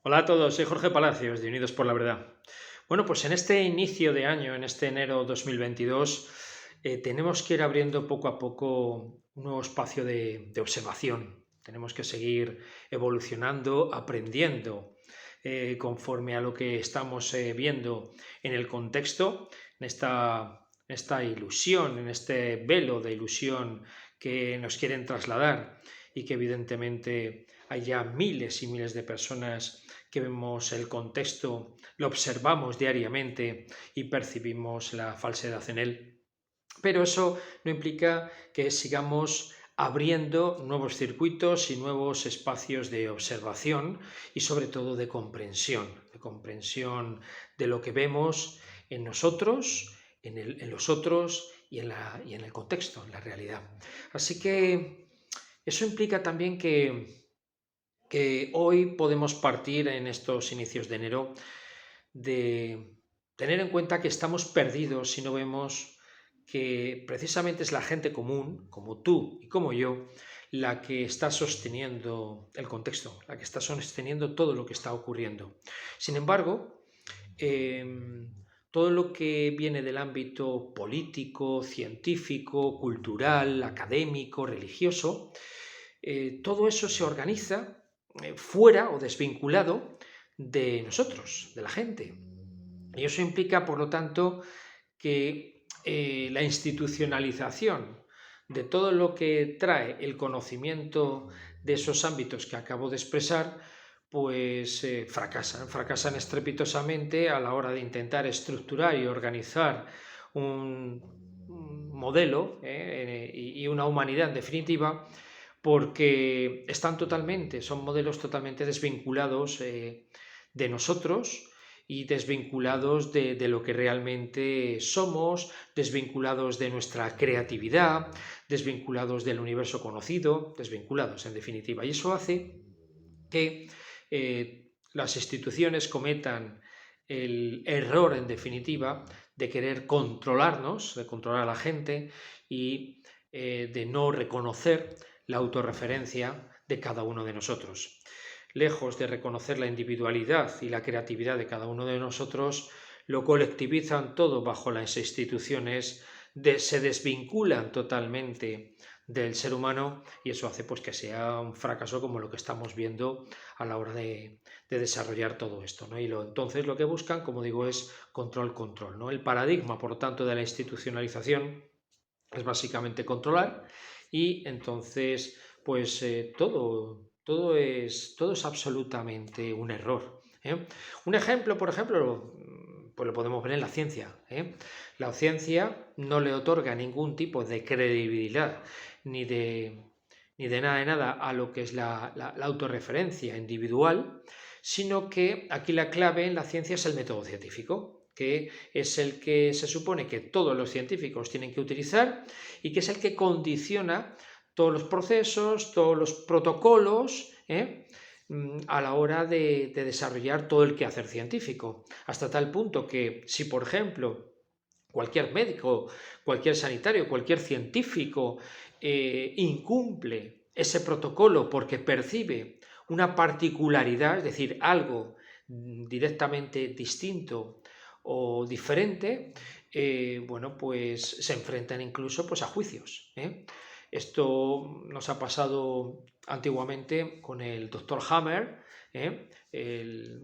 Hola a todos, soy Jorge Palacios de Unidos por la Verdad. Bueno, pues en este inicio de año, en este enero 2022, tenemos que ir abriendo poco a poco un nuevo espacio de observación. Tenemos que seguir evolucionando, aprendiendo conforme a lo que estamos viendo en el contexto, en esta ilusión, en este velo de ilusión que nos quieren trasladar y que evidentemente hay ya miles y miles de personas que vemos el contexto, lo observamos diariamente y percibimos la falsedad en él. Pero eso no implica que sigamos abriendo nuevos circuitos y nuevos espacios de observación y sobre todo de comprensión de lo que vemos en nosotros, en los otros y en el contexto, en la realidad. Así que eso implica también que hoy podemos partir en estos inicios de enero de tener en cuenta que estamos perdidos si no vemos que precisamente es la gente común, como tú y como yo, la que está sosteniendo el contexto, la que está sosteniendo todo lo que está ocurriendo. Sin embargo, eh, todo lo que viene del ámbito político, científico, cultural, académico, religioso, todo eso se organiza fuera o desvinculado de nosotros, de la gente. Y eso implica, por lo tanto, que la institucionalización de todo lo que trae el conocimiento de esos ámbitos que acabo de expresar, pues fracasan estrepitosamente a la hora de intentar estructurar y organizar un modelo y una humanidad en definitiva, porque son modelos totalmente desvinculados de nosotros y desvinculados de lo que realmente somos, desvinculados de nuestra creatividad, desvinculados del universo conocido, desvinculados en definitiva. Y eso hace que las instituciones cometan el error en definitiva de querer controlarnos, de controlar a la gente y de no reconocer la autorreferencia de cada uno de nosotros. Lejos de reconocer la individualidad y la creatividad de cada uno de nosotros, lo colectivizan todo bajo las instituciones, se desvinculan totalmente del ser humano y eso hace pues que sea un fracaso como lo que estamos viendo a la hora de desarrollar todo esto, ¿no? Entonces lo que buscan, como digo, es control, ¿no? El paradigma, por lo tanto, de la institucionalización es básicamente controlar y entonces pues todo es absolutamente un error. Un ejemplo, por ejemplo, pues lo podemos ver en la ciencia. La ciencia no le otorga ningún tipo de credibilidad ni de, ni de nada a lo que es la autorreferencia individual, sino que aquí la clave en la ciencia es el método científico, que es el que se supone que todos los científicos tienen que utilizar y que es el que condiciona todos los procesos, todos los protocolos, a la hora de desarrollar todo el quehacer científico. Hasta tal punto que si, por ejemplo, cualquier médico, cualquier sanitario, cualquier científico incumple ese protocolo porque percibe una particularidad, es decir, algo directamente distinto o diferente, bueno, pues se enfrentan incluso pues, a juicios. Esto nos ha pasado antiguamente con el doctor Hammer,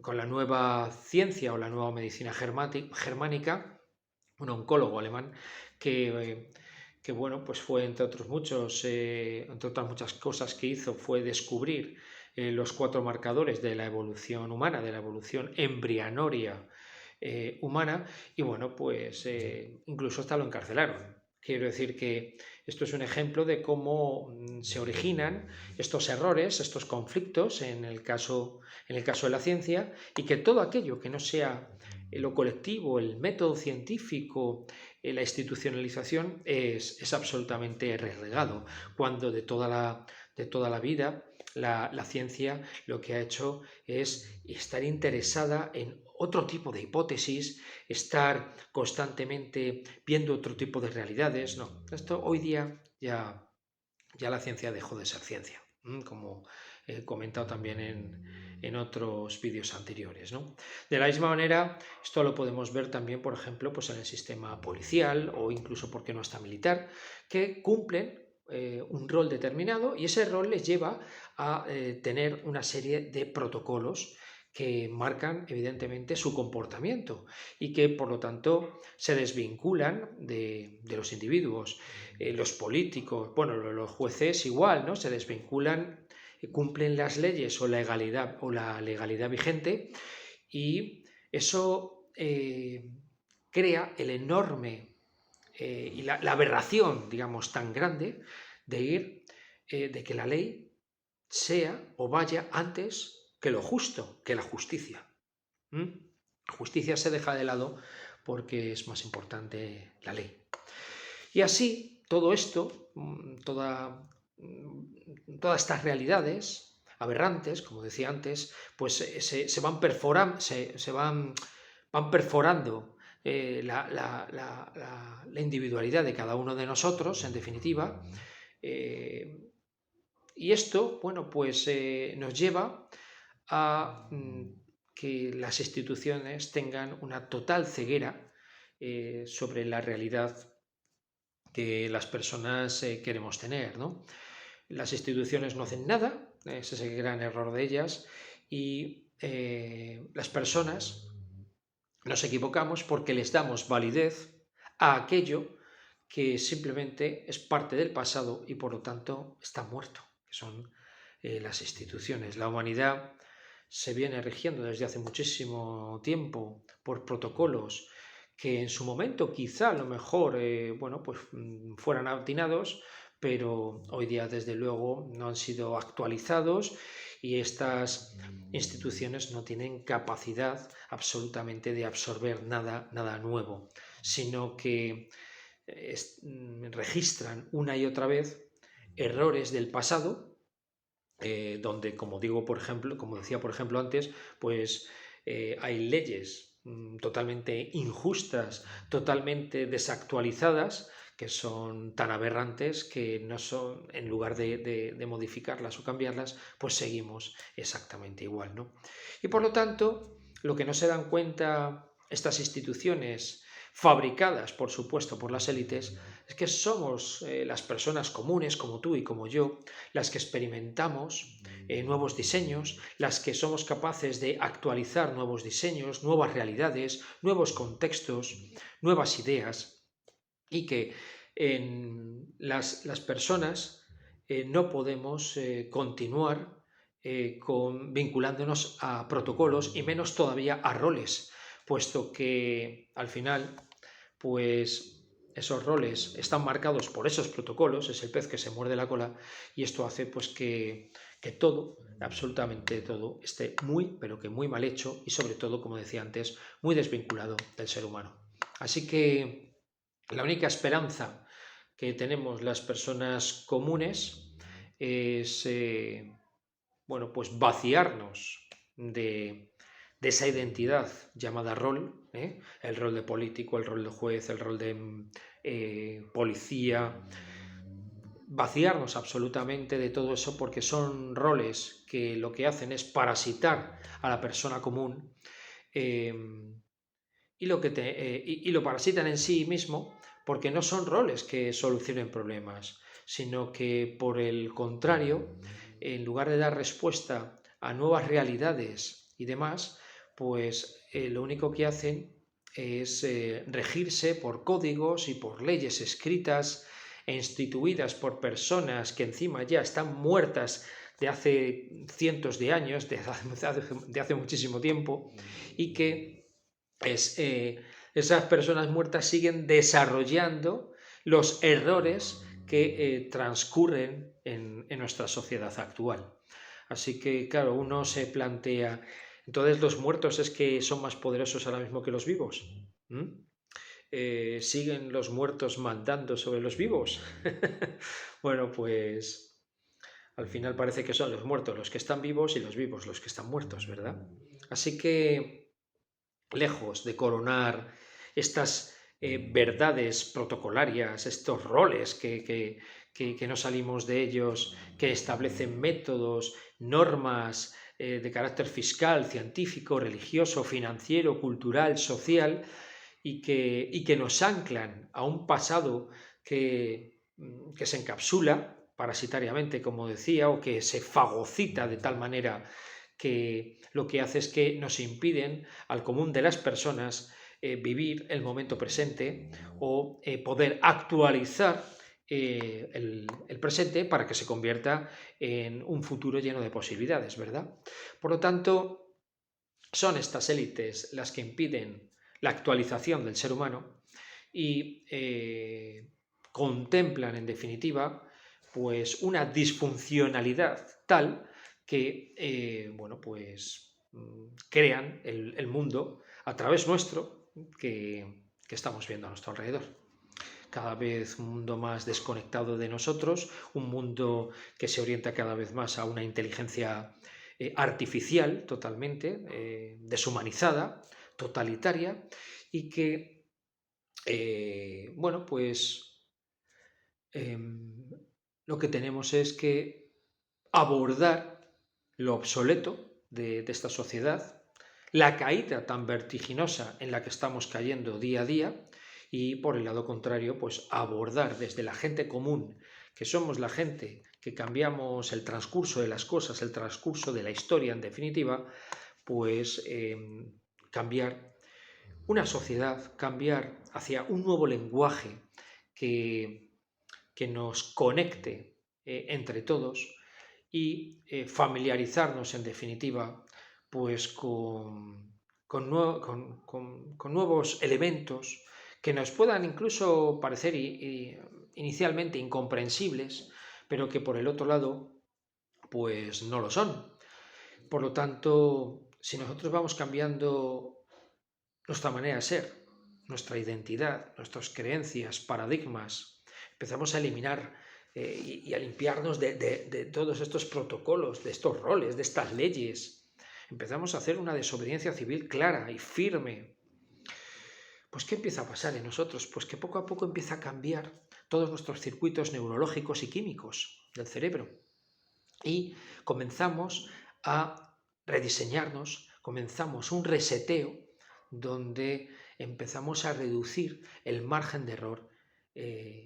con la nueva ciencia o la nueva medicina germánica, un oncólogo alemán que bueno, pues fue entre otras muchas cosas que hizo, fue descubrir los 4 marcadores de la evolución humana, de la evolución embrionaria humana, y bueno, pues incluso hasta lo encarcelaron. Quiero decir que esto es un ejemplo de cómo se originan estos errores, estos conflictos en el caso de la ciencia, y que todo aquello que no sea lo colectivo, el método científico, la institucionalización es absolutamente relegado, cuando de toda la vida la ciencia lo que ha hecho es estar interesada en otro tipo de hipótesis, estar constantemente viendo otro tipo de realidades. No, esto hoy día ya la ciencia dejó de ser ciencia, como comentado también en otros vídeos anteriores, ¿no? De la misma manera, esto lo podemos ver también, por ejemplo, pues en el sistema policial o incluso, ¿por qué no hasta militar?, que cumplen un rol determinado y ese rol les lleva a tener una serie de protocolos que marcan evidentemente su comportamiento y que por lo tanto se desvinculan de los individuos. Los políticos, bueno, los jueces igual, ¿no? Se desvinculan, cumplen las leyes o la legalidad vigente y eso crea el enorme y la aberración, digamos, tan grande de de que la ley sea o vaya antes que lo justo, que la justicia. La justicia se deja de lado porque es más importante la ley. Y así, todo esto, todas estas realidades aberrantes, como decía antes, pues se van perforando, van perforando la individualidad de cada uno de nosotros, en definitiva, y esto, bueno, pues nos lleva a que las instituciones tengan una total ceguera sobre la realidad que las personas queremos tener, ¿no? Las instituciones no hacen nada, ese es el gran error de ellas, y las personas nos equivocamos porque les damos validez a aquello que simplemente es parte del pasado y por lo tanto está muerto, que son las instituciones. La humanidad se viene rigiendo desde hace muchísimo tiempo por protocolos que en su momento quizá a lo mejor bueno, pues, fueran atinados, pero hoy día desde luego no han sido actualizados y estas instituciones no tienen capacidad absolutamente de absorber nada nuevo, sino que registran una y otra vez errores del pasado, donde, como digo, por ejemplo, como decía por ejemplo antes, pues hay leyes totalmente injustas, totalmente desactualizadas, que son tan aberrantes que no son, en lugar de modificarlas o cambiarlas, pues seguimos exactamente igual, ¿no? Y por lo tanto, lo que no se dan cuenta estas instituciones, fabricadas, por supuesto, por las élites, es que somos las personas comunes, como tú y como yo, las que experimentamos nuevos diseños, las que somos capaces de actualizar nuevos diseños, nuevas realidades, nuevos contextos, nuevas ideas, y que las personas no podemos continuar vinculándonos a protocolos y menos todavía a roles, puesto que al final pues esos roles están marcados por esos protocolos, es el pez que se muerde la cola, y esto hace pues que todo, absolutamente todo, esté muy, pero que muy mal hecho y sobre todo, como decía antes, muy desvinculado del ser humano. Así que la única esperanza que tenemos las personas comunes es bueno, pues vaciarnos de esa identidad llamada rol, el rol de político, el rol de juez, el rol de policía, vaciarnos absolutamente de todo eso porque son roles que lo que hacen es parasitar a la persona común y lo parasitan en sí mismo porque no son roles que solucionen problemas, sino que por el contrario, en lugar de dar respuesta a nuevas realidades y demás, pues lo único que hacen es regirse por códigos y por leyes escritas e instituidas por personas que encima ya están muertas de hace cientos de años, de hace muchísimo tiempo, y que esas personas muertas siguen desarrollando los errores que transcurren en nuestra sociedad actual. Así que, claro, uno se plantea, entonces los muertos es que son más poderosos ahora mismo que los vivos. ¿Siguen los muertos mandando sobre los vivos? Bueno, pues al final parece que son los muertos los que están vivos y los vivos los que están muertos, ¿verdad? Así que, lejos de coronar estas verdades protocolarias, estos roles que que no salimos de ellos, que establecen métodos, normas de carácter fiscal, científico, religioso, financiero, cultural, social, y que nos anclan a un pasado que se encapsula parasitariamente, como decía, o que se fagocita de tal manera que lo que hace es que nos impiden al común de las personas vivir el momento presente o poder actualizar el presente para que se convierta en un futuro lleno de posibilidades, ¿verdad? Por lo tanto, son estas élites las que impiden la actualización del ser humano y contemplan, en definitiva, pues una disfuncionalidad tal que, bueno, pues crean el mundo a través nuestro que estamos viendo a nuestro alrededor. Cada vez un mundo más desconectado de nosotros, un mundo que se orienta cada vez más a una inteligencia artificial totalmente, deshumanizada, totalitaria, y que, bueno, pues lo que tenemos es que abordar lo obsoleto de esta sociedad, la caída tan vertiginosa en la que estamos cayendo día a día, y por el lado contrario, pues abordar desde la gente común, que somos la gente que cambiamos el transcurso de las cosas, el transcurso de la historia en definitiva, pues cambiar una sociedad, cambiar hacia un nuevo lenguaje que, que nos conecte entre todos y familiarizarnos en definitiva pues con nuevos elementos que nos puedan incluso parecer inicialmente incomprensibles, pero que por el otro lado pues no lo son. Por lo tanto, si nosotros vamos cambiando nuestra manera de ser, nuestra identidad, nuestras creencias, paradigmas, empezamos a eliminar y a limpiarnos de todos estos protocolos, de estos roles, de estas leyes, empezamos a hacer una desobediencia civil clara y firme. Pues ¿qué empieza a pasar en nosotros? Pues que poco a poco empieza a cambiar todos nuestros circuitos neurológicos y químicos del cerebro. Y comenzamos a rediseñarnos, comenzamos un reseteo donde empezamos a reducir el margen de error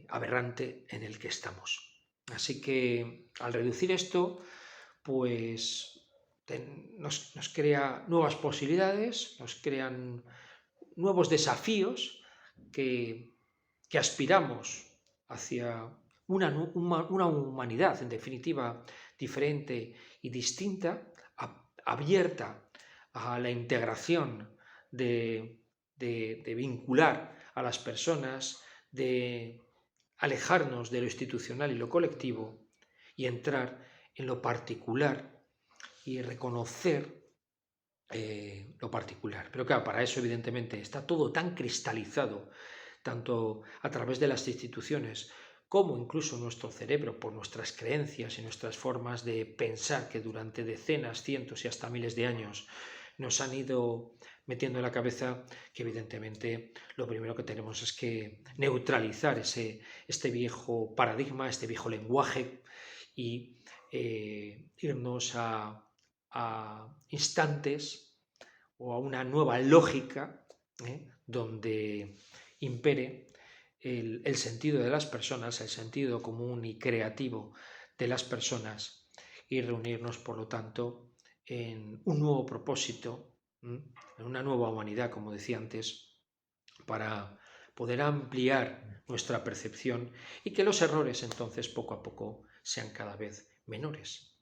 aberrante en el que estamos. Así que al reducir esto, pues nos crea nuevas posibilidades, nos crean nuevos desafíos que aspiramos hacia una humanidad, en definitiva, diferente y distinta, abierta a la integración de vincular a las personas, de alejarnos de lo institucional y lo colectivo y entrar en lo particular y reconocer lo particular. Pero claro, para eso evidentemente está todo tan cristalizado, tanto a través de las instituciones como incluso nuestro cerebro, por nuestras creencias y nuestras formas de pensar que durante decenas, cientos y hasta miles de años nos han ido metiendo en la cabeza, que evidentemente lo primero que tenemos es que neutralizar este viejo paradigma, este viejo lenguaje y irnos a instantes o a una nueva lógica donde impere el sentido de las personas, el sentido común y creativo de las personas, y reunirnos, por lo tanto, en un nuevo propósito, en una nueva humanidad, como decía antes, para poder ampliar nuestra percepción y que los errores entonces poco a poco sean cada vez menores.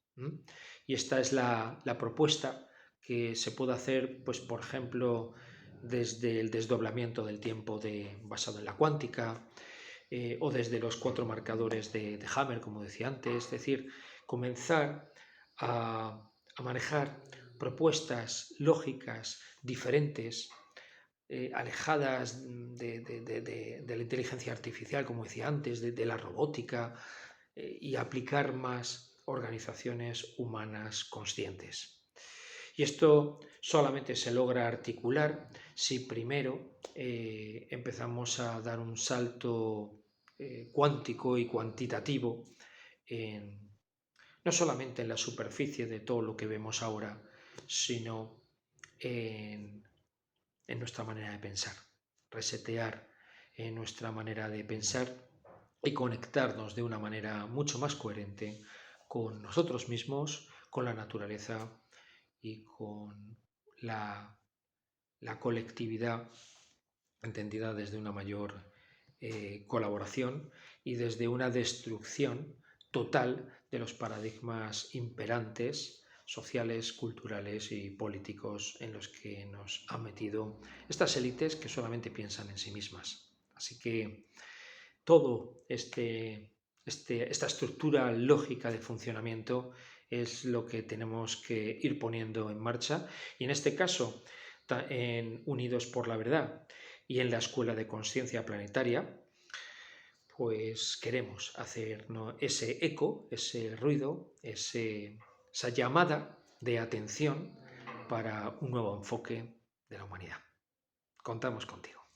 Y esta es la propuesta que se puede hacer, pues por ejemplo, desde el desdoblamiento del tiempo basado en la cuántica, o desde los 4 marcadores de Hammer, como decía antes, es decir, comenzar a manejar propuestas lógicas diferentes, alejadas de la inteligencia artificial, como decía antes, de la robótica, y aplicar más organizaciones humanas conscientes. Y esto solamente se logra articular si primero empezamos a dar un salto cuántico y cuantitativo, no solamente en la superficie de todo lo que vemos ahora, sino en nuestra manera de pensar, resetear nuestra manera de pensar y conectarnos de una manera mucho más coherente con nosotros mismos, con la naturaleza y con la colectividad, entendida desde una mayor colaboración y desde una destrucción total de los paradigmas imperantes sociales, culturales y políticos en los que nos han metido estas élites que solamente piensan en sí mismas. Así que todo esta estructura lógica de funcionamiento es lo que tenemos que ir poniendo en marcha, y en este caso en Unidos por la Verdad y en la Escuela de Consciencia Planetaria, pues queremos hacer, ¿no?, ese eco, ese ruido, esa llamada de atención para un nuevo enfoque de la humanidad. Contamos contigo.